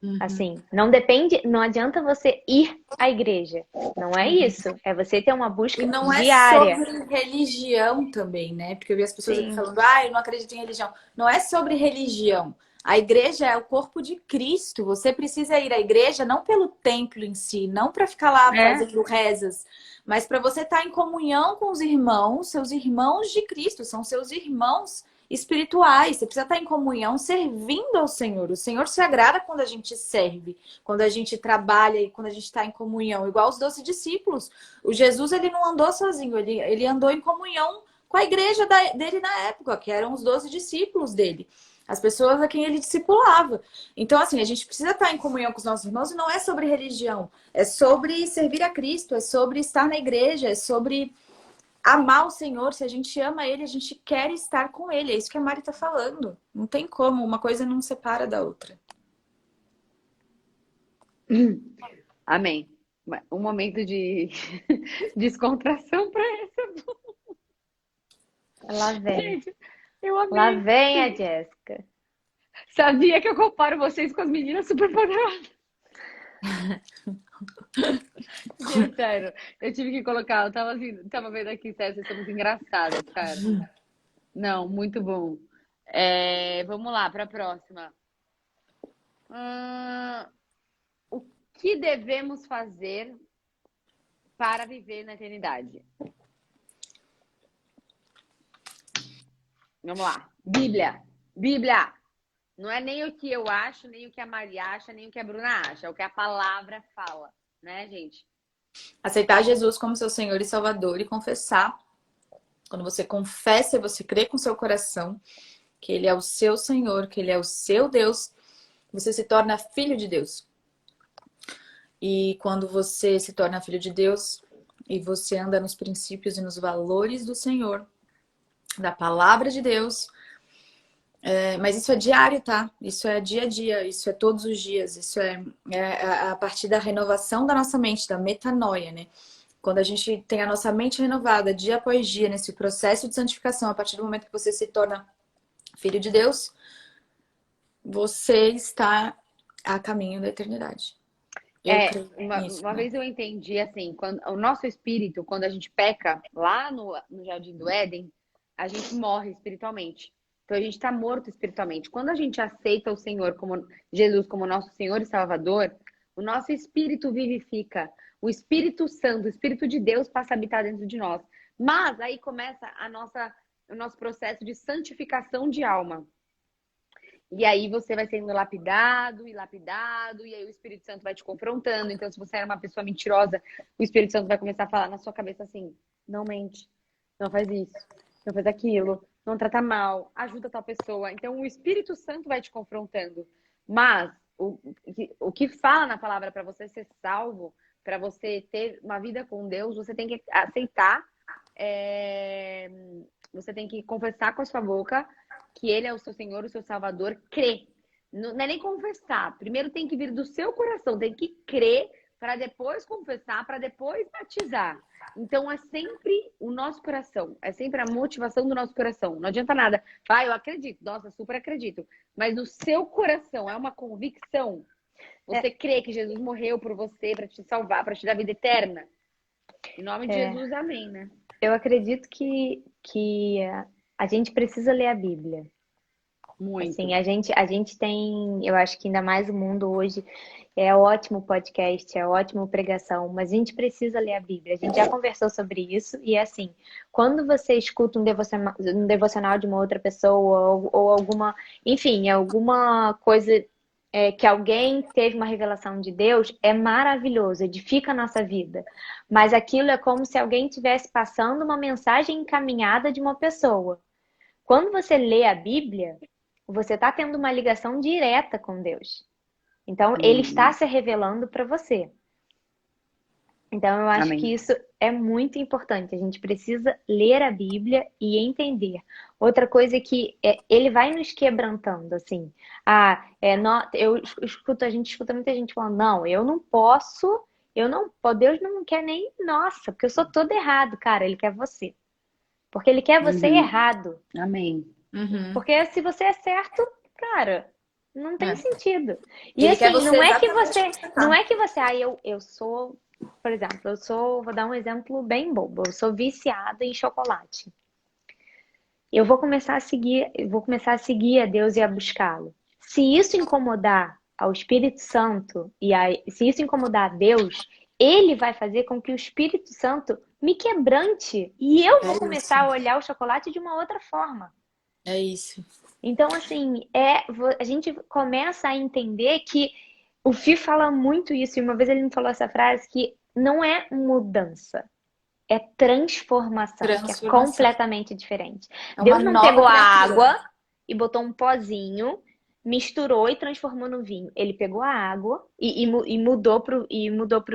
Uhum. Assim, não depende, não adianta você ir à igreja. Não é isso. É você ter uma E busca não é diária. sobre religião também, né? Porque eu vi as pessoas aqui Sim, falando, eu não acredito em religião. Não é sobre religião. A igreja é o corpo de Cristo. Você precisa ir à igreja não pelo templo em si, não para ficar lá É, fazendo rezas, mas para você estar em comunhão com os irmãos, seus irmãos de Cristo, são seus irmãos espirituais. Você precisa estar em comunhão, servindo ao Senhor. O Senhor se agrada quando a gente serve, quando a gente trabalha e quando a gente está em comunhão, igual os 12 discípulos. O Jesus, ele não andou sozinho, ele andou em comunhão com a igreja dele na época, que eram os 12 discípulos dele. As pessoas a quem ele discipulava. Então, assim, a gente precisa estar em comunhão com os nossos irmãos e não é sobre religião. É sobre servir a Cristo, é sobre estar na igreja, é sobre amar o Senhor. Se a gente ama Ele, a gente quer estar com Ele. É isso que a Mari está falando. Não tem como, uma coisa não separa da outra. Amém. Um momento de descontração para essa. lá vem. Gente, eu Lá amei. vem a Jéssica. Sabia que eu comparo vocês com as meninas super poderosas. Gente, sério, eu tive que colocar, eu tava assim, tava vendo aqui, sério, vocês são muito engraçados, cara. Não, muito bom. Vamos lá para a próxima. O que devemos fazer para viver na eternidade? Vamos lá. Bíblia. Bíblia. Não é nem o que eu acho, nem o que a Maria acha, nem o que a Bruna acha. É o que a palavra fala, né, gente? Aceitar Jesus como seu Senhor e Salvador e confessar. Quando você confessa e você crê com seu coração que Ele é o seu Senhor, que Ele é o seu Deus, você se torna filho de Deus. E quando você se torna filho de Deus e você anda nos princípios e nos valores do Senhor, da palavra de Deus, mas isso é diário, tá? Isso é dia a dia, isso é todos os dias, isso é a partir da renovação da nossa mente, da metanoia, né? Quando a gente tem a nossa mente renovada dia após dia, nesse processo de santificação, a partir do momento que você se torna filho de Deus, você está a caminho da eternidade. Eu creio nisso, Uma né? vez eu entendi assim, quando o nosso espírito, quando a gente peca lá no Jardim do Éden, a gente morre espiritualmente. Então a gente está morto espiritualmente. Quando a gente aceita o Senhor como Jesus como nosso Senhor e Salvador, o nosso espírito vivifica. O Espírito Santo, o Espírito de Deus passa a habitar dentro de nós. Mas aí começa o nosso processo de santificação de alma. E aí você vai sendo lapidado, e aí o Espírito Santo vai te confrontando. Então, se você era uma pessoa mentirosa, o Espírito Santo vai começar a falar na sua cabeça assim: não mente, não faz isso, não faz aquilo, não trata mal, ajuda tal pessoa. Então, o Espírito Santo vai te confrontando. Mas o que fala na palavra para você ser salvo, para você ter uma vida com Deus, você tem que aceitar, você tem que confessar com a sua boca que Ele é o seu Senhor, o seu Salvador, crer. Não é nem confessar. Primeiro tem que vir do seu coração, tem que crer para depois confessar, para depois batizar. Então é sempre o nosso coração, é sempre a motivação do nosso coração. Não adianta nada. Eu acredito, nossa, super acredito. Mas no seu coração é uma convicção. Você crê que Jesus morreu por você para te salvar, para te dar vida eterna. Em nome de Jesus, amém, né? Eu acredito que a gente precisa ler a Bíblia. Muito. Assim, a gente tem, eu acho que ainda mais o mundo hoje é ótimo podcast, é ótimo pregação, mas a gente precisa ler a Bíblia. A gente já conversou sobre isso e assim, quando você escuta um devocional de uma outra pessoa ou alguma, enfim, alguma coisa que alguém teve uma revelação de Deus, é maravilhoso, edifica a nossa vida. Mas aquilo é como se alguém estivesse passando uma mensagem encaminhada de uma pessoa. Quando você lê a Bíblia, você está tendo uma ligação direta com Deus. Então, Ele está se revelando para você. Então, eu acho Amém. que isso é muito importante. A gente precisa ler a Bíblia e entender. Outra coisa é que ele vai nos quebrantando, assim. A gente escuta muita gente falando, não, eu não posso Deus não quer nem nossa, porque eu sou todo errado, cara, ele quer você. Porque ele quer você Uhum. errado. Amém. Uhum. Porque se você é certo, cara, não tem É. sentido. E Ele quer assim, você não é que exatamente você, como você tá. não é que você, eu sou, por exemplo, vou dar um exemplo bem bobo, eu sou viciada em chocolate. Eu vou começar a seguir a Deus e a buscá-lo. Se isso incomodar ao Espírito Santo se isso incomodar a Deus, ele vai fazer com que o Espírito Santo me quebrante e eu vou É isso. começar a olhar o chocolate de uma outra forma. É isso. Então, assim, a gente começa a entender que o Fih fala muito isso, e uma vez ele me falou essa frase que não é mudança, é transformação, que é Transformação. completamente diferente. É uma Deus não nova pegou a criatura. água e botou um pozinho, misturou e transformou no vinho. Ele pegou a água e mudou pro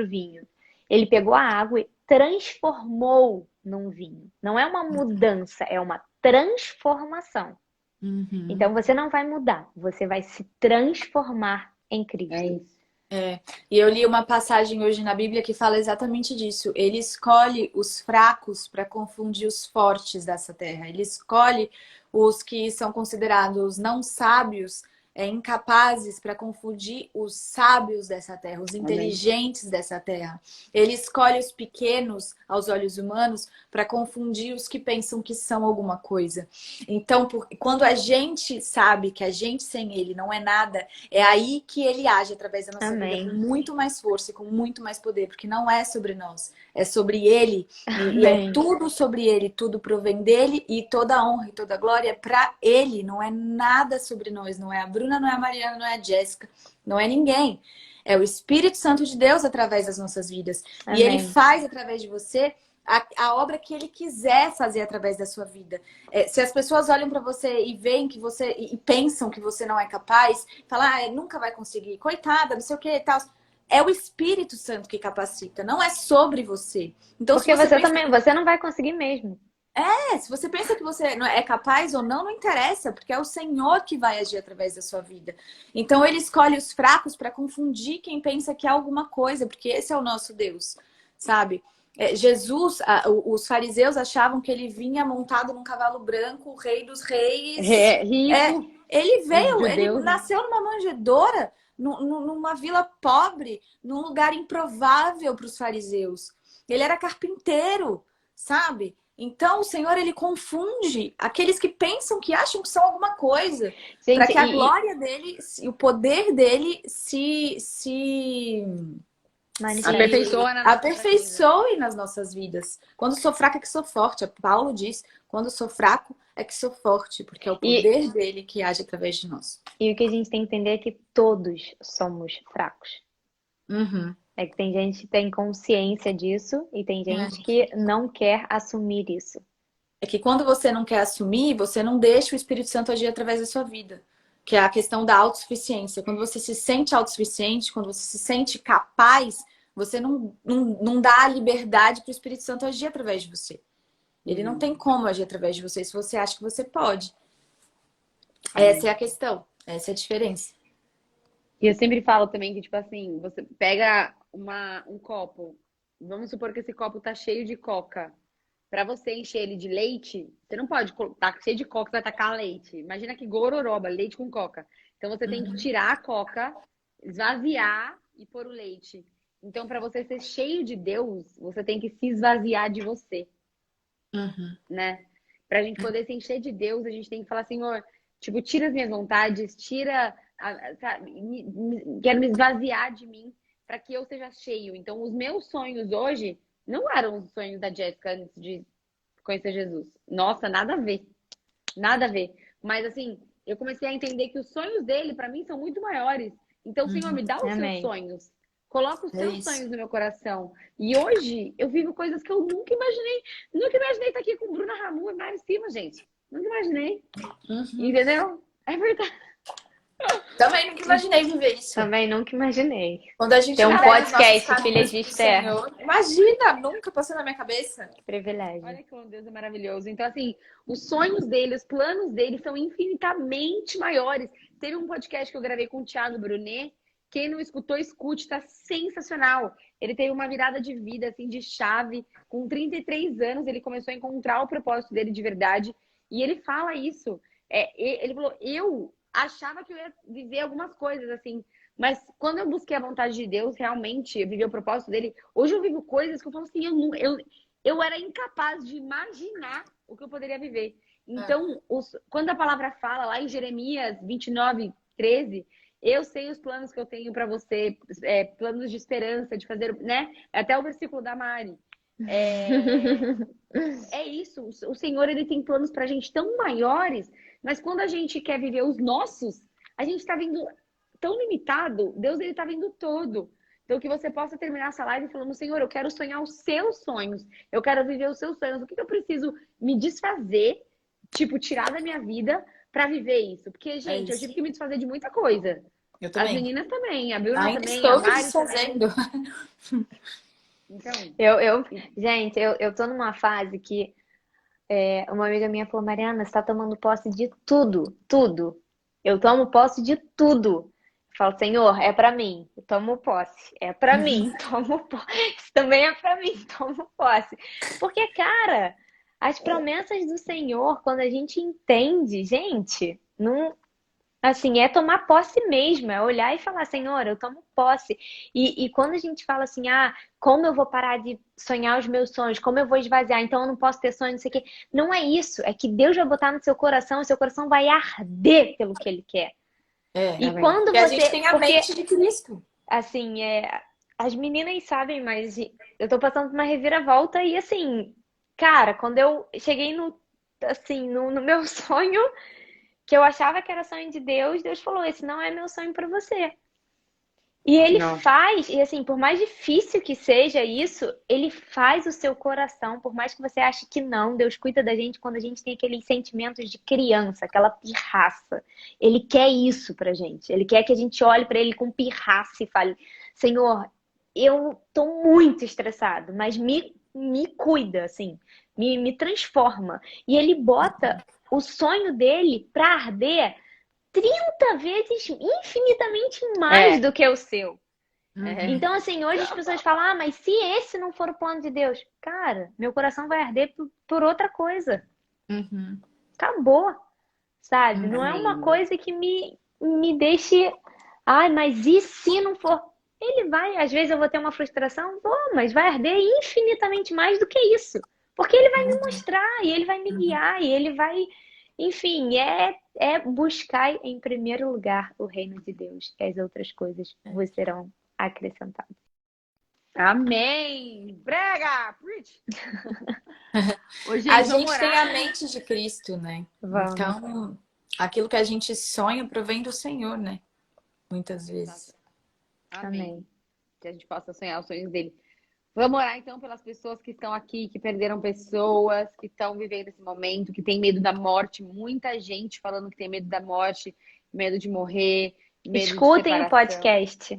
vinho. Ele pegou a água e transformou num vinho. Não é uma mudança, é uma transformação. Uhum. Então você não vai mudar, você vai se transformar em Cristo. É isso. E eu li uma passagem hoje na Bíblia que fala exatamente disso. Ele escolhe os fracos para confundir os fortes dessa terra. Ele escolhe os que são considerados não sábios, incapazes, para confundir os sábios dessa terra, os inteligentes dessa terra. Ele escolhe os pequenos aos olhos humanos para confundir os que pensam que são alguma coisa. Então, quando a gente sabe que a gente sem ele não é nada, é aí que ele age através da nossa Amém. vida com muito mais força e com muito mais poder, porque não é sobre nós, é sobre ele. E Amém. é tudo sobre ele, tudo provém dele e toda a honra e toda a glória é para ele, não é nada sobre nós, não é a Bruna, não é a Mariana, não é a Jéssica, não é ninguém. É o Espírito Santo de Deus através das nossas vidas. Amém. E ele faz através de você a obra que ele quiser fazer através da sua vida. Se as pessoas olham para você e veem que você e pensam que você não é capaz, falam, nunca vai conseguir, coitada, não sei o que e tal. É o Espírito Santo que capacita, não é sobre você. Então, Porque você não vai conseguir mesmo. se você pensa que você não é capaz ou não, não interessa, porque é o Senhor que vai agir através da sua vida. Então ele escolhe os fracos para confundir quem pensa que é alguma coisa, porque esse é o nosso Deus, sabe? Jesus, os fariseus achavam que ele vinha montado num cavalo branco, o rei dos reis. Rico. Ele veio, Os ele judeus, né? nasceu numa manjedoura, numa vila pobre, num lugar improvável para os fariseus. Ele era carpinteiro, sabe? Então o Senhor, ele confunde aqueles que pensam que acham que são alguma coisa, para que a glória dele e o poder dele se aperfeiçoe nas nossas vidas. Quando sou fraca é que sou forte. Paulo diz, quando sou fraco é que sou forte, porque é o poder dele que age através de nós. E o que a gente tem que entender é que todos somos fracos. Uhum. É que tem gente que tem consciência disso e tem gente que não quer assumir isso. É que quando você não quer assumir, você não deixa o Espírito Santo agir através da sua vida. Que é a questão da autossuficiência. Quando você se sente autossuficiente, quando você se sente capaz, você não dá a liberdade para o Espírito Santo agir através de você. Ele não tem como agir através de você se você acha que você pode. Essa é a questão. Essa é a diferença. E eu sempre falo também que, tipo assim, você pega um copo. Vamos supor que esse copo tá cheio de coca. Pra você encher ele de leite, você não pode tá cheio de coca, você vai tacar leite. Imagina que gororoba, leite com coca. Então você tem que tirar a coca, esvaziar e pôr o leite. Então, pra você ser cheio de Deus, você tem que se esvaziar de você, né? Pra gente poder se encher de Deus, a gente tem que falar, Senhor, tipo, tira as minhas vontades, quero me esvaziar de mim para que eu seja cheio. Então, os meus sonhos hoje não eram os sonhos da Jéssica antes de conhecer Jesus. Nossa, nada a ver. Nada a ver. Mas, assim, eu comecei a entender que os sonhos dele, para mim, são muito maiores. Então, Senhor, me dá os seus sonhos. Coloca os seus sonhos no meu coração. E hoje, eu vivo coisas que eu nunca imaginei. Nunca imaginei estar aqui com Bruna Ramu e Mari Cima, gente. Nunca imaginei. Entendeu? É verdade. Também nunca imaginei viver isso. Também nunca imaginei. Quando a gente tem um podcast, Filhas de Esther. Imagina, nunca passou na minha cabeça. Que privilégio. Olha como Deus é maravilhoso. Então, assim, os sonhos dele, os planos dele são infinitamente maiores. Teve um podcast que eu gravei com o Thiago Brunet, Quem não escutou, escute, tá sensacional. Ele teve uma virada de vida, assim, de chave. Com 33 anos, ele começou a encontrar o propósito dele de verdade. E ele fala isso. Ele falou, eu achava que eu ia viver algumas coisas, assim. Mas quando eu busquei a vontade de Deus, realmente, eu vivi o propósito dele. Hoje eu vivo coisas que eu falo assim, eu era incapaz de imaginar o que eu poderia viver. Então, quando a palavra fala lá em Jeremias 29:13, eu sei os planos que eu tenho para você, planos de esperança, de fazer, né? Até o versículo da Mari. É isso. O Senhor, ele tem planos pra gente tão maiores, mas quando a gente quer viver os nossos, a gente tá vendo tão limitado. Deus, ele tá vendo todo. Então, que você possa terminar essa live falando, Senhor, eu quero sonhar os seus sonhos. Eu quero viver os seus sonhos. O que eu preciso me desfazer, tipo, tirar da minha vida pra viver isso? Porque, gente, eu tive que me desfazer de muita coisa. Eu As também. meninas também, a Bruna Ainda também, estou a me Mari desfazendo. Então, Gente, eu tô numa fase que uma amiga minha falou, Mariana, você tá tomando posse de tudo, tudo. Eu tomo posse de tudo. Eu falo, Senhor, é pra mim, eu tomo posse. É pra mim, tomo posse. Isso também é pra mim, tomo posse. Porque, cara, as promessas do Senhor, quando a gente entende, gente, não, assim, é tomar posse mesmo, é olhar e falar, Senhor, eu tomo posse. E quando a gente fala assim, como eu vou parar de sonhar os meus sonhos, como eu vou esvaziar, então eu não posso ter sonho, não sei o quê. Não é isso, é que Deus vai botar no seu coração, o seu coração vai arder pelo que Ele quer. E amém. quando Porque a gente tem a porque, mente de Cristo. assim, as meninas sabem, mas eu tô passando por uma reviravolta e, assim, cara, quando eu cheguei no meu sonho, que eu achava que era sonho de Deus, Deus falou, esse não é meu sonho para você. E ele Não. faz, e assim, por mais difícil que seja isso, ele faz o seu coração, por mais que você ache que não, Deus cuida da gente quando a gente tem aqueles sentimentos de criança, aquela pirraça. Ele quer isso pra gente. Ele quer que a gente olhe pra ele com pirraça e fale: Senhor, eu tô muito estressado, mas me cuida, assim, me transforma. E ele bota o sonho dele pra arder 30 vezes infinitamente mais do que o seu. Então, assim, hoje as pessoas falam, mas se esse não for o plano de Deus, cara, meu coração vai arder por outra coisa. Uhum. Acabou, sabe? Não é uma coisa que me deixe, mas e se não for? Ele vai, às vezes eu vou ter uma frustração, vou, mas vai arder infinitamente mais do que isso. Porque ele vai me mostrar, e ele vai me guiar, e ele vai. Enfim, é buscar em primeiro lugar o reino de Deus. E as outras coisas vos serão acrescentadas. Amém! Prega! Preach! Ô, gente, A vamos gente tem orar. a mente de Cristo, né? Vamos. Então, aquilo que a gente sonha provém do Senhor, né? Muitas vezes. Amém. Que a gente possa sonhar os sonhos dele. Vamos orar, então, pelas pessoas que estão aqui, que perderam pessoas, que estão vivendo esse momento, que tem medo da morte. Muita gente falando que tem medo da morte, medo de morrer, medo Escutem de o separação. podcast.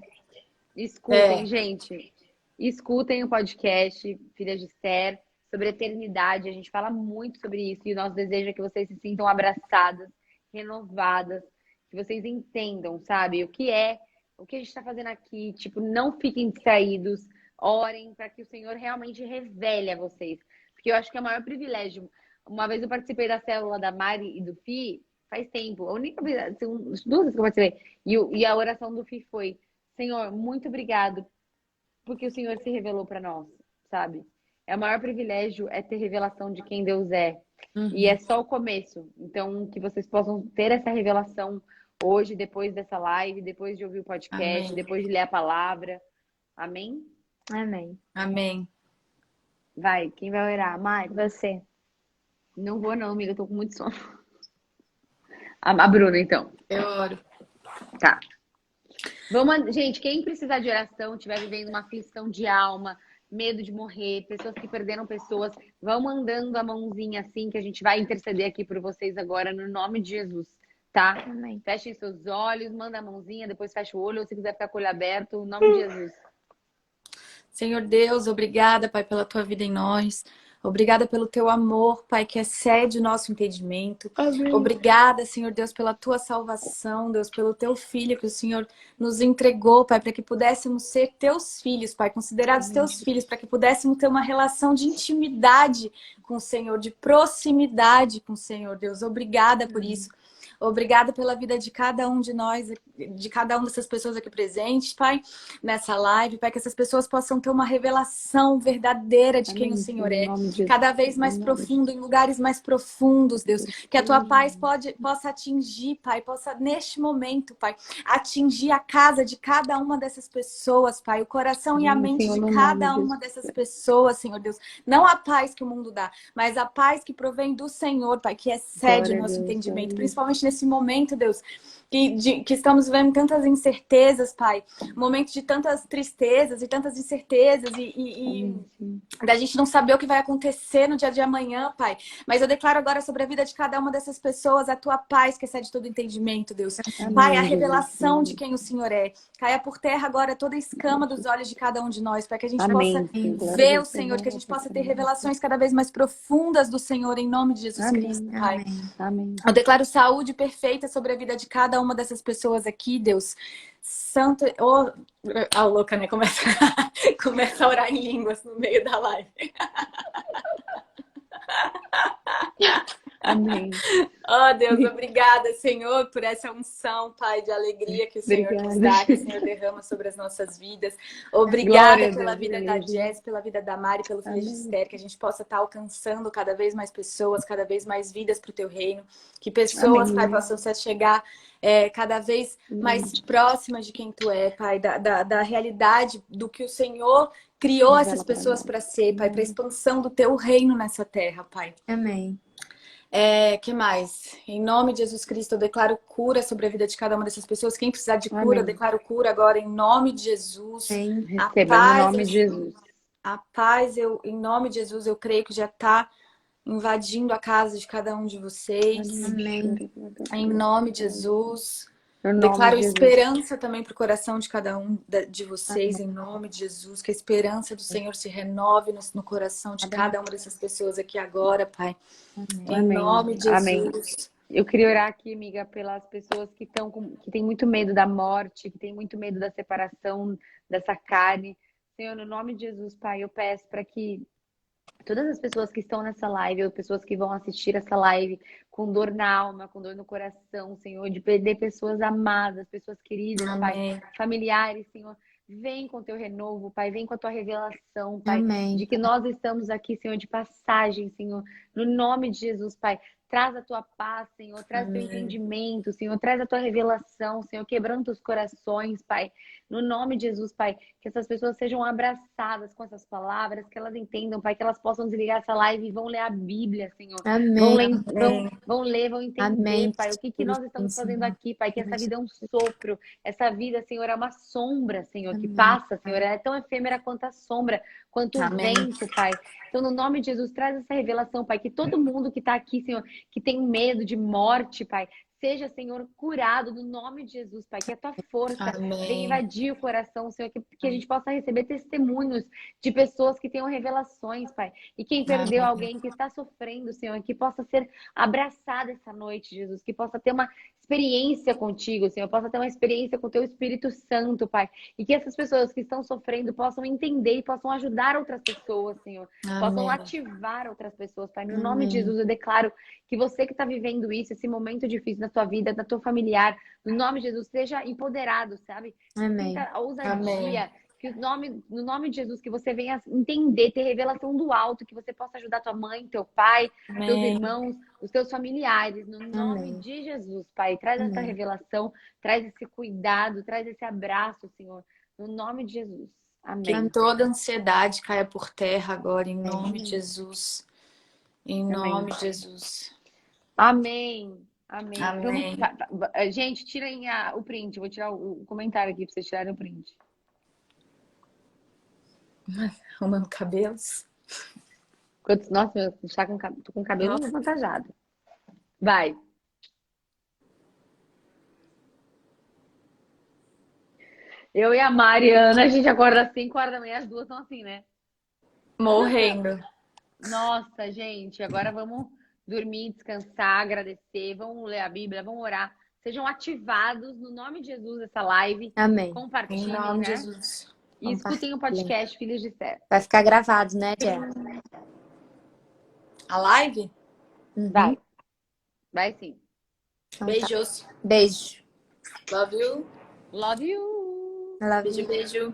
Escutem, gente. Escutem o podcast Filhas de Esther, sobre eternidade. A gente fala muito sobre isso e o nosso desejo é que vocês se sintam abraçadas, renovadas, que vocês entendam, sabe? O que a gente está fazendo aqui. Tipo, não fiquem distraídos. Orem para que o Senhor realmente revele a vocês. Porque eu acho que é o maior privilégio. Uma vez eu participei da célula da Mari e do Fi, faz tempo. A única vez, duas vezes que eu participei. E a oração do Fi foi: Senhor, muito obrigado, porque o Senhor se revelou para nós, sabe? É o maior privilégio é ter revelação de quem Deus é. E é só o começo. Então, que vocês possam ter essa revelação hoje, depois dessa live, depois de ouvir o podcast, Amém. depois de ler a palavra. Amém? Amém. Amém. Vai, quem vai orar? Mari? Você. Não vou não, amiga, eu tô com muito sono. A Bruna, então. Eu oro. Tá. Gente, quem precisar de oração, estiver vivendo uma aflição de alma, medo de morrer, pessoas que perderam pessoas, vão mandando a mãozinha assim, que a gente vai interceder aqui por vocês agora, no nome de Jesus, tá? Amém. Fechem seus olhos, manda a mãozinha, depois fecha o olho, ou se quiser ficar com o olho aberto, no nome de Jesus. Senhor Deus, obrigada, Pai, pela tua vida em nós. Obrigada pelo teu amor, Pai, que excede o nosso entendimento. Amém. Obrigada, Senhor Deus, pela tua salvação, Deus, pelo teu filho que o Senhor nos entregou, Pai, para que pudéssemos ser teus filhos, Pai, considerados teus filhos, para que pudéssemos ter uma relação de intimidade com o Senhor, de proximidade com o Senhor, Deus. Obrigada por isso. Obrigada pela vida de cada um de nós, de cada uma dessas pessoas aqui presentes, Pai, nessa live, Pai, que essas pessoas possam ter uma revelação verdadeira de quem o Senhor é, cada vez mais profundo, em lugares mais profundos, Deus, que a tua paz possa atingir, Pai, possa neste momento, Pai, atingir a casa de cada uma dessas pessoas, Pai, o coração e a mente de cada uma dessas pessoas, Senhor Deus, não a paz que o mundo dá, mas a paz que provém do Senhor, Pai, que excede o nosso entendimento, principalmente nesse momento, Deus, que estamos vivendo tantas incertezas, Pai, momento de tantas tristezas e tantas incertezas e da gente não saber o que vai acontecer no dia de amanhã, Pai. Mas eu declaro agora sobre a vida de cada uma dessas pessoas a tua paz que excede todo entendimento, Deus. Pai, a revelação de quem o Senhor é. Caia por terra agora toda a escama dos olhos de cada um de nós, para que a gente possa ver o Senhor, que a gente possa ter revelações cada vez mais profundas do Senhor, em nome de Jesus Cristo, Pai. Amém. Eu declaro saúde perfeita sobre a vida de cada uma dessas pessoas aqui, Deus. Santo... Oh, a louca, né? Começa a orar em línguas no meio da live. Amém. Oh, Deus, obrigada, Senhor, por essa unção, Pai, de alegria que o Senhor nos dá, que o Senhor derrama sobre as nossas vidas. Obrigada pela vida da Jess, pela vida da Mari, pelo filho de Esther, que a gente possa estar alcançando cada vez mais pessoas, cada vez mais vidas para o teu reino. Que pessoas, Pai, possam se chegar cada vez mais próximas de quem tu é, Pai, da realidade do que o Senhor criou essas pessoas para ser, Pai, para a expansão do teu reino nessa terra, Pai. Amém. Que mais? Em nome de Jesus Cristo, eu declaro cura sobre a vida de cada uma dessas pessoas. Quem precisar de cura, eu declaro cura agora em nome de Jesus. Receba no nome de Jesus. A paz, em nome de Jesus, eu creio que já está invadindo a casa de cada um de vocês. Amém. Em nome de Jesus. Declaro esperança também para o coração de cada um de vocês, em nome de Jesus. Que a esperança do Senhor se renove no coração de cada uma dessas pessoas aqui agora, Pai. Em nome de Jesus. Eu queria orar aqui, amiga, pelas pessoas que têm muito medo da morte, que têm muito medo da separação dessa carne. Senhor, no nome de Jesus, Pai, eu peço para que todas as pessoas que estão nessa live, ou pessoas que vão assistir essa live com dor na alma, com dor no coração, Senhor, de perder pessoas amadas, pessoas queridas, Pai, familiares, Senhor, vem com o teu renovo, Pai, vem com a tua revelação, Pai, de que nós estamos aqui, Senhor, de passagem, Senhor, no nome de Jesus, Pai. Traz a tua paz, Senhor, traz o teu entendimento, Senhor, traz a tua revelação, Senhor, quebrando os corações, Pai. No nome de Jesus, Pai, que essas pessoas sejam abraçadas com essas palavras, que elas entendam, Pai, que elas possam desligar essa live e vão ler a Bíblia, Senhor. Amém. Vão ler, vão entender, Amém. Pai, o que nós estamos fazendo aqui, Pai, que essa vida é um sopro, essa vida, Senhor, é uma sombra, Senhor, que passa, Senhor, ela é tão efêmera quanto a sombra, quanto o vento, Pai. Então, no nome de Jesus, traz essa revelação, Pai, que todo mundo que está aqui, Senhor, que tem medo de morte, Pai, seja, Senhor, curado no nome de Jesus, Pai. Que a tua força venha invadir o coração, Senhor. Que a gente possa receber testemunhos de pessoas que tenham revelações, Pai. E quem perdeu alguém que está sofrendo, Senhor, que possa ser abraçado essa noite, Jesus. Que possa ter uma experiência contigo, Senhor. Possa ter uma experiência com o teu Espírito Santo, Pai. E que essas pessoas que estão sofrendo possam entender e possam ajudar outras pessoas, Senhor. Possam ativar outras pessoas, Pai. No nome de Jesus, eu declaro que você que está vivendo isso, esse momento difícil na tua vida, na tua familiar, no nome de Jesus, seja empoderado, sabe? Amém. A ousadia, que no nome de Jesus, que você venha entender, ter revelação do alto, que você possa ajudar tua mãe, teu pai, teus irmãos, os teus familiares, no nome de Jesus, Pai. Traz essa revelação, traz esse cuidado, traz esse abraço, Senhor, no nome de Jesus. Amém. Que toda ansiedade caia por terra agora, em nome de Jesus. Em nome de Jesus. Amém. Amém. Amém. Gente, tirem o print. Vou tirar o comentário aqui para vocês tirarem o print. Arrumando cabelos. Nossa, tô com o cabelo avantajado. Vai. Eu e a Mariana, a gente acorda às 5 horas da manhã, as duas estão assim, né? Morrendo. Nossa, gente, agora vamos dormir, descansar, agradecer, vamos ler a Bíblia, vamos orar. Sejam ativados no nome de Jesus essa live. Amém. Em Compartilhem, nome de né? Jesus. E escutem o podcast Filhos de Esther. Vai ficar gravado, né, Jé? A live? Uhum. Vai sim. Então tá. Beijos. Beijo. Love you. Love you! I love Beijo, you. beijo.